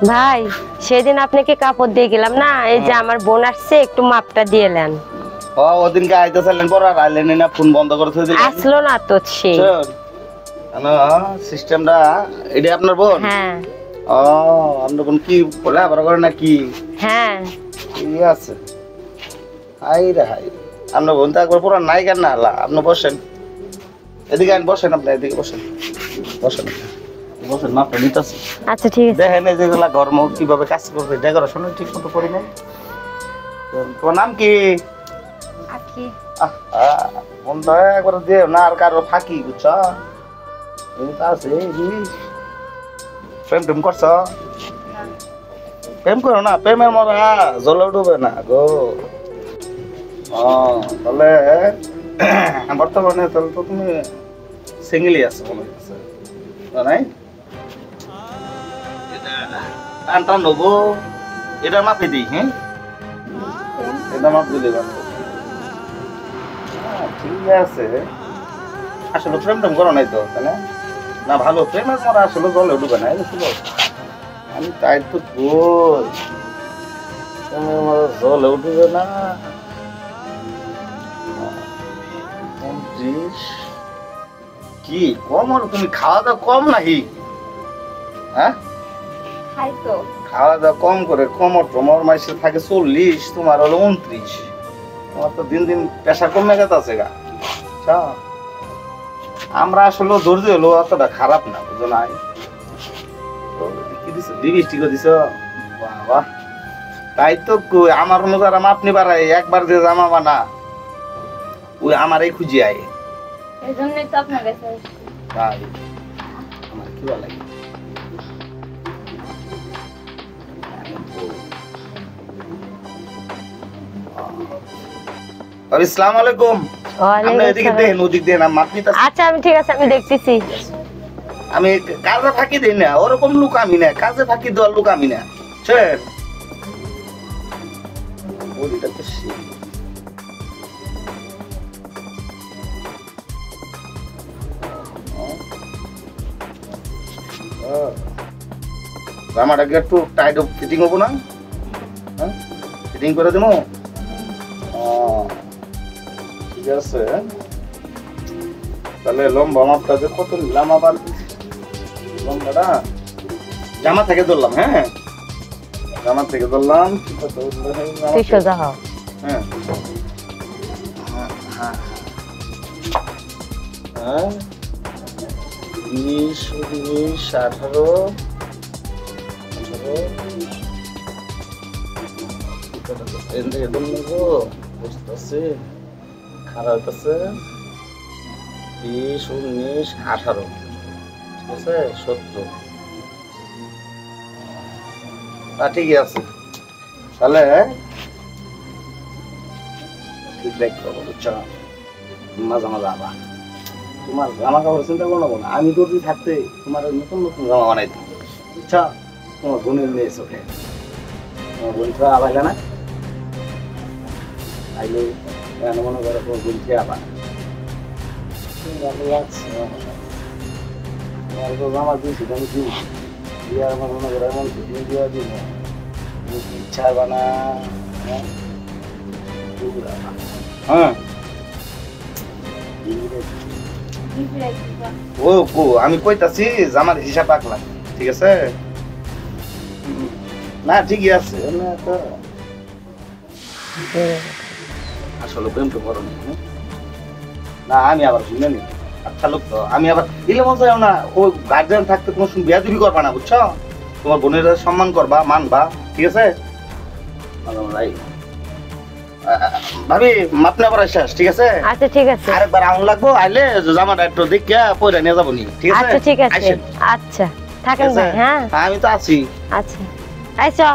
ভাই সেদিন আপনাকে কাপড় দিয়ে গেলাম না, এই যে আমার বোন আসছে, একটু মাপটা দিয়ে নেন। ও ওদিনকে আইতেছিলেন পর আর আইলেন না, ফোন বন্ধ করে থই দিলেন। আসলো না তো সে। না সিস্টেমটা এটা আপনার বোন? হ্যাঁ। ও আপনার বোন কি লেখাপড়া করে নাকি? হ্যাঁ। ঠিক আছে। হাই রে হাই, আপনার বোন তো একবার পুরো নাই কেন না? আপনি বসেন, এদিকে আইন, বসেন, আপনি এদিকে বসেন, বসেন বসেন, মাপটা নিতেছি। আচ্ছা ঠিক আছে। দেখেন এই যেগুলা গরম কিভাবে কাজ করবে, ডেকোরেশন ঠিক মতো করি নাই। তোমার নাম কি? আকি। মনটা একবার দিয়ে না আর কারো ফাঁকি, বুঝছ? এটা আছে প্রেম টেম করছ? প্রেম করো না, প্রেমের মরা জলে ডুবে না গো। তাহলে বর্তমানে তাহলে তো তুমি সিঙ্গেলই আছো মনে হচ্ছে, নাই? টানটা নেবো, এটা মাপে দিই। হ্যাঁ, এটা মাপ দিলে ঠিক আছে। আসলে প্রেম টেম করো নাই তো, তাই না? না ভালো প্রেমের মরা আসলে জলে ডুবে না, আমি তাই তো কই, প্রেমের মরা জলে ডুবে না। 29 কি কম? তুমি খাওয়া দাওয়া কম নাকি? হ্যাঁ, খাওয়া দাওয়া কম করে কমর টমর মাসে থাকে 40, তোমার হলো 29। তোমার তো দিন দিন প্রেশার কমে গেছে গা। আমরা আসলে ধৈর্য হলো অতটা খারাপ না, বুঝো নাই? কি দিছ, লিপস্টিকও দিছ? বাবা, তাই তো আমার অনুযায়ী আপনি বাড়াই একবার যে জামা বানা ওই আমারই খুঁজি আয়, এই জন্যই তো আপনার কাছে তাই আমার কি ভালো লাগে। আসসালামু আলাইকুম। আপনি এদিকে দেখেন, ওদিক দিয়ে না মাপনি। আচ্ছা আমি ঠিক আছে, আমি দেখতেছি। আমি কাজে ফাঁকি দিই না, ওরকম লোক আমি না, কাজে ফাঁকি দেওয়ার লোক আমি না। স্যার ওদিকটা তো জামাটাকে একটু টাইট ফিটিং হবো না? হ্যাঁ, ফিটিং করে দেবো। ঠিক আছে, তাহলে লম্বা মাপটা যে কত নিলাম আবার, লম্বাটা জামা থেকে ধরলাম। হ্যাঁ, জামা থেকে ধরলাম। হ্যাঁ হ্যাঁ, 20, 19, 18, 18 খারাপ হইতেছে। 20, 19, 18, ঠিক আছে, 17। ঠিকই আছে, তাহলে ঠিক দেখতে হবে, বুঝছো? মাঝে মাঝে আবার তোমার জামা কাপড় চিন্তা করবো না, আমি যদি থাকতে তোমার নতুন নতুন জামা বানাই দিই, বুঝছো? তোমার বোনের মেয়ে চোখে, তোমার বোন তো আবাইলে না, আইলে মনে করো তোমার বোন খেয়ে আবার জামা দিয়েছি, আমি দিই দিয়ে আমার মনে করো এমন ফিটিং দিয়ে দিই না, ইচ্ছা বানা। হ্যাঁ, ও আমি কইতাছি জামার হিসাব রাখলাম, ঠিক আছে? না ঠিকই আছে, আসলে প্রেম তো করো না। আমি আবার শুনে নি, আচ্ছা লোক তো আমি আবার দিলে মজাও না। ও গার্জিয়ান থাকতে কোনো বিয়াদবি করবা না, বুঝছো? তোমার বোনের সম্মান করবা, মানবা, ঠিক আছে? ভাবি মাপনে আবার শেষ, ঠিক আছে? আচ্ছা ঠিক আছে, আরেকবার আউন লাগবো, আইলে জামাটা একটু দেখিয়া পয়রা নিয়ে যাবো নি, ঠিক আছে? আচ্ছা ঠিক আছে। আচ্ছা থাকেন ভাই। হ্যাঁ আমি তো আছি। আচ্ছা আইসো।